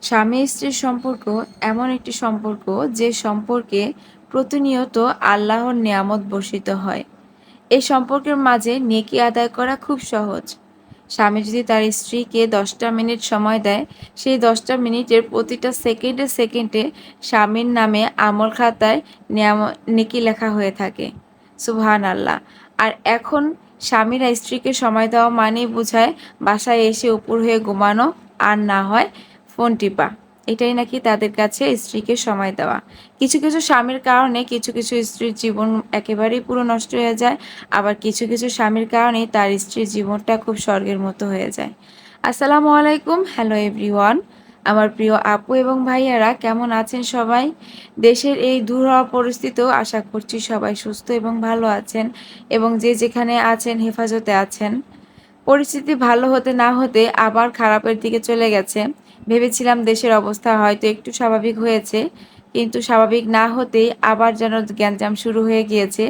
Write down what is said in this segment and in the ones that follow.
স্বামী স্ত্রীর সম্পর্ক এমন একটি সম্পর্ক যে সম্পর্কে প্রতিনিয়ত আল্লাহর নিয়ামত বর্ষিত হয়। এই সম্পর্কের মাঝে নেকি আদায় করা খুব সহজ। স্বামী যদি তার স্ত্রীকে 10টা মিনিট সময় দেয়, সেই 10টা মিনিটের প্রতিটা সেকেন্ডে সেকেন্ডে স্বামীর নামে আমল খাতায় নেকি লেখা হয়ে থাকে। সুবহান আল্লাহ। আর এখন স্বামীরা স্ত্রীকে সময় দেওয়া মানেই বোঝায় বাসায় এসে উপর হয়ে ঘুমানো, আর না হয় ফোন টিপা। এটাই নাকি তাদের কাছে স্ত্রীকে সময় দেওয়া। কিছু কিছু স্বামীর কারণে কিছু কিছু স্ত্রীর জীবন একেবারেই পুরো নষ্ট হয়ে যায়, আবার কিছু কিছু স্বামীর কারণেই তার স্ত্রীর জীবনটা খুব স্বর্গের মতো হয়ে যায়। আসসালামু আলাইকুম, হ্যালো এভরিওয়ান। আমার প্রিয় আপু এবং ভাইয়ারা কেমন আছেন সবাই? দেশের এই দুরূহ পরিস্থিতিতেও আশা করছি সবাই সুস্থ এবং ভালো আছেন, এবং যে যেখানে আছেন হেফাজতে আছেন। পরিস্থিতি ভালো হতে না হতে আবার খারাপের দিকে চলে গেছে। ভেবেছিলাম দেশের অবস্থা হয়তো একটু স্বাভাবিক হয়েছে, কিন্তু স্বাভাবিক না হতেই আবার যেন গ্যাঞ্জাম শুরু হয়ে গিয়েছে।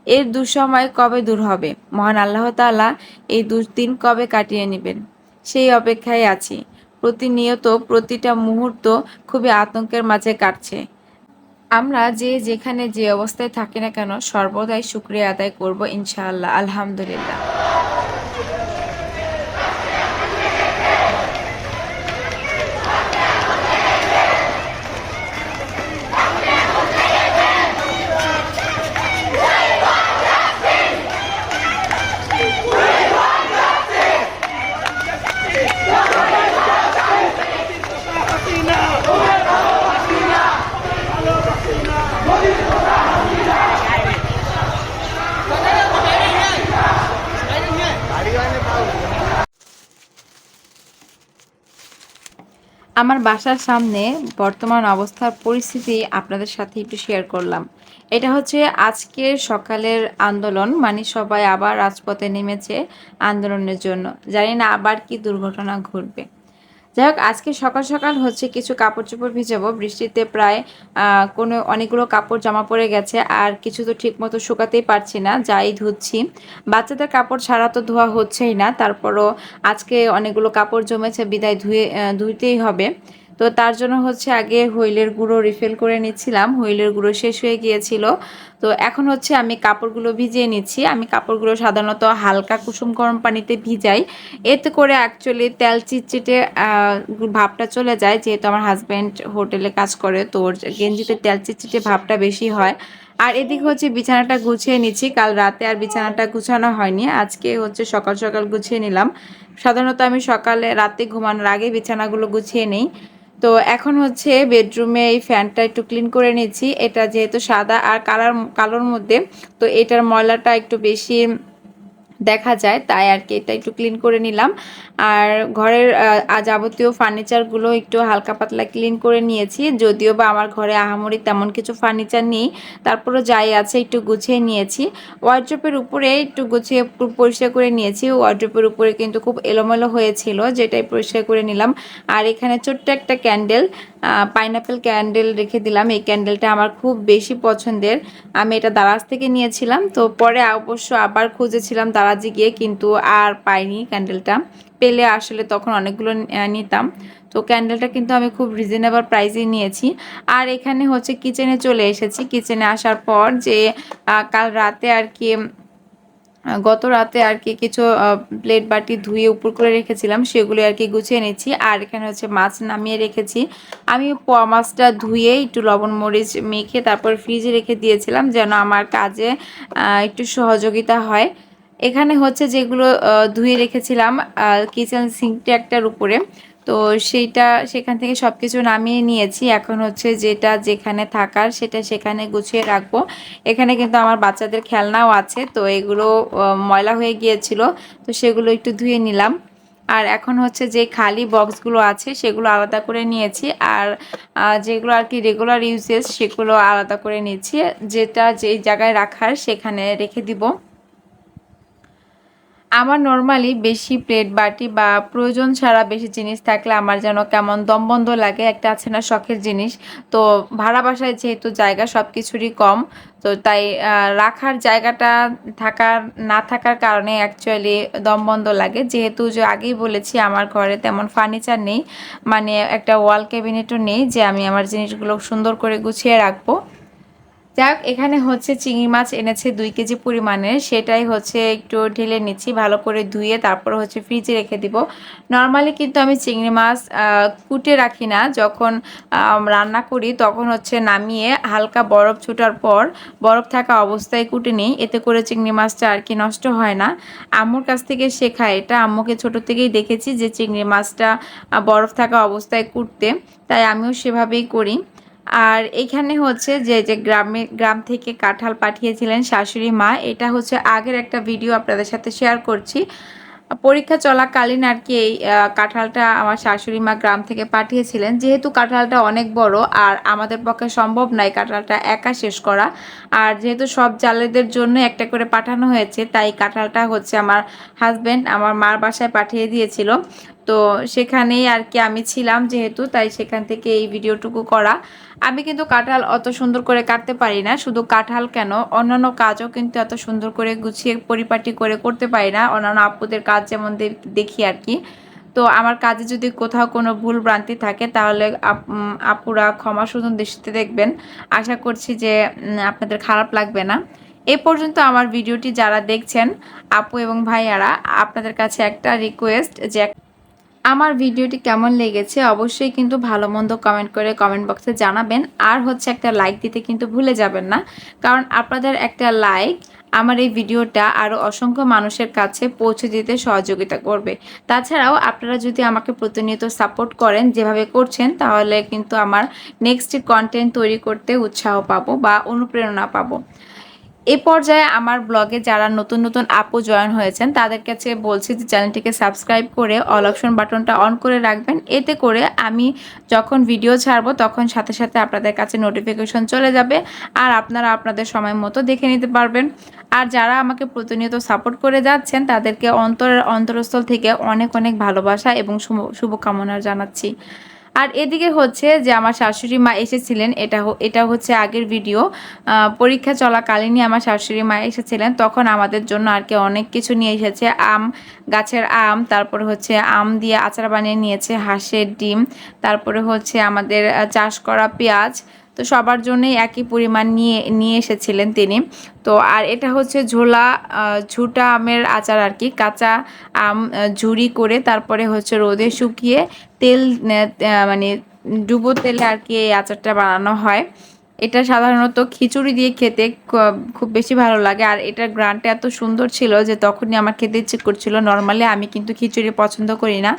এর দুঃসময় কবে দূর হবে? মহান আল্লাহ তাআলা এই দুর্দিন কবে কাটিয়ে নেবেন, সেই অপেক্ষায় আছি। প্রতিনিয়ত প্রতিটা মুহূর্ত খুবই আতঙ্কের মাঝে কাটছে। আমরা যে যেখানে যে অবস্থায় থাকি না কেন, সর্বদাই শুকরিয়া আদায় করব ইনশাআল্লাহ। আলহামদুলিল্লাহ। আমার বাসার সামনে বর্তমান অবস্থার পরিস্থিতি আপনাদের সাথে একটু শেয়ার করলাম। এটা হচ্ছে আজকের সকালের আন্দোলন, মানে সবাই আবার রাজপথে নেমেছে আন্দোলনের জন্য। জানি না আবার কি দুর্ঘটনা ঘটবে। যাই হোক, আজকে সকাল সকাল হচ্ছে কিছু কাপড় চোপড় ভিজাবো। বৃষ্টিতে প্রায় অনেকগুলো কাপড় জমা পড়ে গেছে, আর কিছু তো ঠিক মতো শুকাতেই পারছি না, যাই ধুচ্ছি। বাচ্চাদের কাপড় ছাড়া তো ধোয়া হচ্ছেই না, তারপরও আজকে অনেকগুলো কাপড় জমেছে বিদায় ধুইতেই হবে। তো তার জন্য হচ্ছে আগে হুইলের গুঁড়ো রিফিল করে নিচ্ছিলাম, হুইলের গুঁড়ো শেষ হয়ে গিয়েছিল। তো এখন হচ্ছে আমি কাপড়গুলো ভিজিয়ে নিচ্ছি। আমি কাপড়গুলো সাধারণত হালকা কুসুম গরম পানিতে ভিজাই, এতে করে অ্যাকচুয়ালি তেল চিটচিটে ভাবটা চলে যায়। যেহেতু আমার হাজব্যান্ড হোটেলে কাজ করে, তো ওর গেঞ্জিতে তেল চিটচিটে ভাবটা বেশি হয়। আর এদিকে হচ্ছে বিছানাটা গুছিয়ে নিচ্ছি। কাল রাতে আর বিছানাটা গুছানো হয়নি, আজকে হচ্ছে সকাল সকাল গুছিয়ে নিলাম। সাধারণত আমি সকালে রাতে ঘুমানোর আগে বিছানাগুলো গুছিয়ে নিই। তো এখন হচ্ছে বেডরুমে এই ফ্যানটা একটু ক্লিন করে নিচ্ছি। এটা যেহেতু সাদা আর কালোর মধ্যে, তো এটার ময়লাটা একটু বেশি দেখা যায়, তাই আর কি এটা একটু ক্লিন করে নিলাম। আর ঘরের যাবতীয় ফার্নিচারগুলো একটু হালকা পাতলা ক্লিন করে নিয়েছি। যদিও বা আমার ঘরে আহামরি তেমন কিছু ফার্নিচার নেই, তারপরও যাই আছে একটু গুছিয়ে নিয়েছি। ওয়ার্ড্রোপের উপরে একটু গুছিয়ে পরিষ্কার করে নিয়েছি। ওয়ার্ড্রোপের উপরে কিন্তু খুব এলোমেলো হয়েছিল, যেটাই পরিষ্কার করে নিলাম। আর এখানে ছোট্ট একটা ক্যান্ডেল, পাইনাপেল ক্যান্ডেল রেখে দিলাম। এই ক্যান্ডেলটা আমার খুব বেশি পছন্দের। আমি এটা দারাজ থেকে নিয়েছিলাম, তো পরে অবশ্য আবার খুঁজেছিলাম দারাজে গিয়ে, কিন্তু আর পাইনি ক্যান্ডেলটা। পেলে আসলে তখন অনেকগুলো নিতাম। তো ক্যান্ডেলটা কিন্তু আমি খুব রিজনেবল প্রাইসেই নিয়েছি। আর এখানে হচ্ছে কিচেনে চলে এসেছি। কিচেনে আসার পর যে কাল রাতে আর কি, গত রাতে আর কি কিছু প্লেট বাটি ধুয়ে উপর করে রেখেছিলাম, সেগুলো আর কি গুছিয়ে নিচ্ছি। আর এখানে হচ্ছে মাছ নামিয়ে রেখেছি। আমি পোয়া মাছটা ধুয়ে একটু লবণ মরিচ মেখে তারপর ফ্রিজে রেখে দিয়েছিলাম, যেন আমার কাজে একটু সহযোগিতা হয়। এখানে হচ্ছে যেগুলো ধুয়ে রেখেছিলাম কিচেন সিঙ্কটা একটার উপরে, তো সেখান থেকে সব কিছু নামিয়ে নিয়েছি। এখন হচ্ছে যেটা যেখানে থাকার সেটা সেখানে গুছিয়ে রাখবো। এখানে কিন্তু আমার বাচ্চাদের খেলনাও আছে, তো এগুলো ময়লা হয়ে গিয়েছিল, তো সেগুলো একটু ধুয়ে নিলাম। আর এখন হচ্ছে যে খালি বক্সগুলো আছে সেগুলো আলাদা করে নিয়েছি, আর যেগুলো আর কি রেগুলার ইউজেস সেগুলো আলাদা করে নিয়েছি। যেটা যেই জায়গায় রাখার সেখানে রেখে দিব। আমার নরমালি বেশি প্লেট বাটি বা প্রয়োজন ছাড়া বেশি জিনিস থাকলে আমার যেন কেমন দমবন্ধ লাগে, একটা আছে না শখের জিনিস। তো ভাড়া বাসায় যেহেতু জায়গা সব কিছুরই কম, তো তাই রাখার জায়গাটা থাকার না থাকার কারণে অ্যাকচুয়ালি দমবন্ধ লাগে। যেহেতু যে আগেই বলেছি আমার ঘরে তেমন ফার্নিচার নেই, মানে একটা ওয়াল ক্যাবিনেটও নেই যে আমি আমার জিনিসগুলো সুন্দর করে গুছিয়ে রাখবো। যাক, এখানে হচ্ছে চিংড়ি মাছ এনেছে 2 কেজি পরিমাণের, সেটাই হচ্ছে একটু ঢেলে নিচ্ছি ভালো করে ধুয়ে, তারপর হচ্ছে ফ্রিজে রেখে দিব। নর্মালি কিন্তু আমি চিংড়ি মাছ কুটে রাখি না, যখন রান্না করি তখন হচ্ছে নামিয়ে হালকা বরফ ছুটার পর বরফ থাকা অবস্থায় কুটে নিই, এতে করে চিংড়ি মাছটা আর কি নষ্ট হয় না। আম্মুর কাছ থেকে শেখা এটা, আম্মুকে ছোট থেকেই দেখেছি যে চিংড়ি মাছটা বরফ থাকা অবস্থায় কুটতে, তাই আমিও সেভাবেই করি। আর এইখানে হচ্ছে যে গ্রাম থেকে কাঁঠাল পাঠিয়েছিলেন শাশুড়ি মা, এটা হচ্ছে আগের একটা ভিডিও আপনাদের সাথে শেয়ার করছি। পরীক্ষা চলাকালীন আর কি এই কাঁঠালটা আমার শাশুড়ি মা গ্রাম থেকে পাঠিয়েছিলেন। যেহেতু কাঁঠালটা অনেক বড় আর আমাদের পক্ষে সম্ভব নয় কাঁঠালটা একা শেষ করা, আর যেহেতু সব জালেদের জন্য একটা করে পাঠানো হয়েছে, তাই কাঁঠালটা হচ্ছে আমার হাজব্যান্ড আমার মার বাসায় পাঠিয়ে দিয়েছিল। তো সেখানেই আর কি আমি ছিলাম যেহেতু, তাই সেখান থেকে এই ভিডিওটুকু করা। আমি কিন্তু কাঁঠাল অত সুন্দর করে কাটতে পারি না, শুধু কাঁঠাল কেন অন্যান্য কাজও কিন্তু এত সুন্দর করে গুছিয়ে পরিপাটি করে করতে পারি না, অন্যান্য আপুদের কাজ যেমন দেখি আর কি। তো আমার কাজে যদি কোথাও কোনো ভুল ভ্রান্তি থাকে তাহলে আপুরা ক্ষমা সুন্দর দৃষ্টিতে দেখবেন। আশা করছি যে আপনাদের খারাপ লাগবে না। এ পর্যন্ত আমার ভিডিওটি যারা দেখছেন আপু এবং ভাইয়ারা, আপনাদের কাছে একটা রিকোয়েস্ট যে আমার ভিডিওটি কেমন লেগেছে অবশ্যই কিন্তু ভালো মন্দ কমেন্ট করে কমেন্ট বক্সে জানাবেন, আর হচ্ছে একটা লাইক দিতে কিন্তু ভুলে যাবেন না, কারণ আপনাদের একটা লাইক আমার এই ভিডিওটা আরও অসংখ্য মানুষের কাছে পৌঁছে দিতে সহযোগিতা করবে। তাছাড়াও আপনারা যদি আমাকে প্রতিনিয়ত সাপোর্ট করেন যেভাবে করছেন, তাহলে কিন্তু আমার নেক্সট কন্টেন্ট তৈরি করতে উৎসাহ পাবো বা অনুপ্রেরণা পাবো। এ পর্যায়ে আমার ব্লগে যারা নতুন নতুন আপু জয়েন হয়েছেন তাদের কাছে বলছি যে চ্যানেলটিকে সাবস্ক্রাইব করে অল অপশন বাটনটা অন করে রাখবেন, এতে করে আমি যখন ভিডিও ছাড়বো তখন সাথে সাথে আপনাদের কাছে নোটিফিকেশন চলে যাবে, আর আপনারা আপনাদের সময় মতো দেখে নিতে পারবেন। আর যারা আমাকে প্রতিনিয়ত সাপোর্ট করে যাচ্ছেন তাদেরকে অন্তরের অন্তরস্থল থেকে অনেক অনেক ভালোবাসা এবং শুভকামনা জানাচ্ছি। আর এদিকে হচ্ছে যে আমার শাশুড়ি মা এসেছিলেন, এটা হচ্ছে আগের ভিডিও। পরীক্ষা চলাকালীনই আমার শাশুড়ি মা এসেছিলেন, তখন আমাদের জন্য আর কি অনেক কিছু নিয়ে এসেছে। আম, গাছের আম, তারপরে হচ্ছে আম দিয়ে আচার বানিয়ে নিয়েছে, হাঁসের ডিম, তারপরে হচ্ছে আমাদের চাষ করা পেঁয়াজ। তো সবার জন্যই একই পরিমাণ নিয়ে নিয়ে এসেছিলেন তিনি। তো আর এটা হচ্ছে ঝুটা আমের আচার আর কি, কাঁচা আম ঝুরি করে তারপরে হচ্ছে রোদে শুকিয়ে তেল মানে ডুবো তেলে আর কি এই আচারটা বানানো হয়। এটা সাধারণত খিচুড়ি দিয়ে খেতে খুব বেশি ভালো লাগে, আর এটার গ্রানটা এত সুন্দর ছিল যে তখনই আমার খেতে ইচ্ছে করছিল। নর্মালি আমি কিন্তু খিচুড়ি পছন্দ করি না।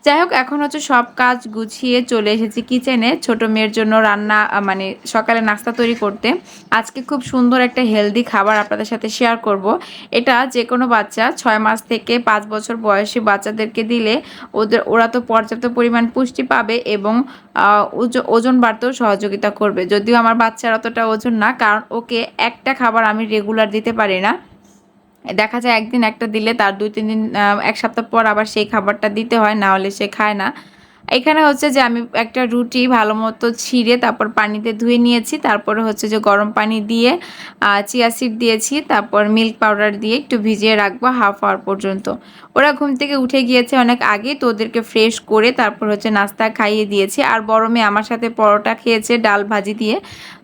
যাই হোক, এখন হচ্ছে সব কাজ গুছিয়ে চলে এসেছি কিচেনে ছোট মেয়ের জন্য রান্না মানে সকালে নাস্তা তৈরি করতে। আজকে খুব সুন্দর একটা হেলদি খাবার আপনাদের সাথে শেয়ার করব। এটা যে কোনো বাচ্চা 6 মাস থেকে 5 বছর বয়সী বাচ্চাদেরকে দিলে ওরা তো পর্যাপ্ত পরিমাণ পুষ্টি পাবে এবং ওজন বাড়তেও সহযোগিতা করবে। যদিও আমার বাচ্চার অতটা ওজন না, কারণ ওকে একটা খাবার আমি রেগুলার দিতে পারি না। দেখা যায় একদিন একটা দিলে তার 2-3 দিন 1 সপ্তাহ পর আবার সেই খাবারটা দিতে হয়, না হলে সে খায় না। এখানে হচ্ছে যে আমি একটা রুটি ভালো মতো ছিঁড়ে তারপর পানিতে ধুয়ে নিয়েছি, তারপরে হচ্ছে যে গরম পানি দিয়ে চিয়া সিড দিয়েছি, তারপর মিল্ক পাউডার দিয়ে একটু ভিজিয়ে রাখবো হাফ আওয়ার পর্যন্ত। ওরা ঘুম থেকে উঠে গিয়েছে অনেক আগে, তো ওদেরকে ফ্রেশ করে তারপর হচ্ছে নাস্তা খাইয়ে দিয়েছি। আর বড় মেয়ে আমার সাথে পরোটা খেয়েছে ডাল ভাজি দিয়ে,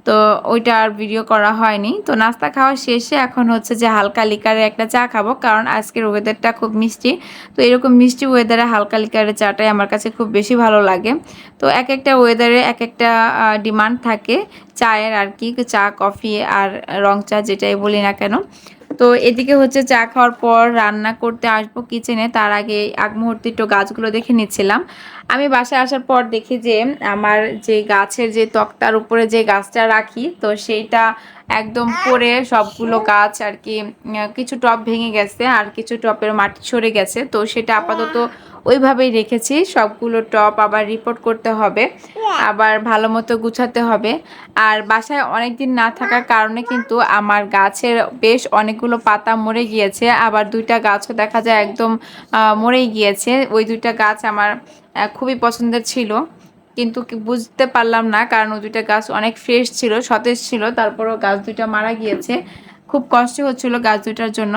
তো ওইটা আর ভিডিও করা হয়নি। তো নাস্তা খাওয়া শেষে এখন হচ্ছে যে হালকা লিকারে একটা চা খাবো, কারণ আজকের ওয়েদারটা খুব মিষ্টি। তো এরকম মিষ্টি ওয়েদারে হালকা লিকারের চাটাই আমার কাছে খুব বেশি ভালো লাগে। তো এক একটা ওয়েদারে এক একটা ডিমান্ড থাকে চায়ের আর কি, চা কফি আর রং চা যেটাই বলি না কেন। তো এদিকে হচ্ছে চা খাওয়ার পর রান্না করতে আসবো কিচেনে, তার আগে আগ মুহূর্তে একটু গাছগুলো দেখে নিচ্ছিলাম। আমি বাসায় আসার পর দেখি যে আমার যে গাছের যে তক্তার উপরে যে গাছটা রাখি তো সেইটা একদম পড়ে সবগুলো গাছ আর কি কিছু টব ভেঙে গেছে আর কিছু টবের মাটি সরে গেছে। তো সেটা আপাতত ওইভাবেই রেখেছি। সবগুলো টব আবার রিপোর্ট করতে হবে, আবার ভালো মতো গুছাতে হবে। আর বাসায় অনেকদিন না থাকার কারণে কিন্তু আমার গাছের বেশ অনেকগুলো পাতা মরে গিয়েছে, আবার দুইটা গাছও দেখা যায় একদম মরেই গিয়েছে। ওই দুইটা গাছ আমার খুবই পছন্দের ছিল, কিন্তু বুঝতে পারলাম না কারণ ওই দুইটা গাছ অনেক ফ্রেশ ছিল, সতেজ ছিল, তারপরও গাছ দুইটা মারা গিয়েছে। খুব কষ্ট হচ্ছিল গাছ দুইটার জন্য।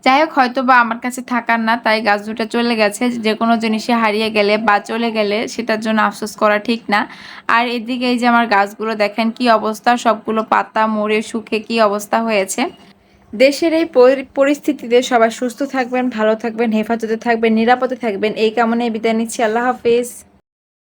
যাই হোক, হয়তো বা আমার কাছে থাকার না, তাই গাছ দুটো চলে গেছে। যে কোনো জিনিসে হারিয়ে গেলে বা চলে গেলে সেটার জন্য আফসোস করা ঠিক না। আর এদিকে এই যে আমার গাছগুলো দেখেন কি অবস্থা, সবগুলো পাতা মরে শুকে কি অবস্থা হয়েছে। দেশের এই পরিস্থিতিতে সবাই সুস্থ থাকবেন, ভালো থাকবেন, হেফাজতে থাকবেন, নিরাপদে থাকবেন, এই কামনায় বিদায় নিচ্ছি। আল্লাহ হাফেজ।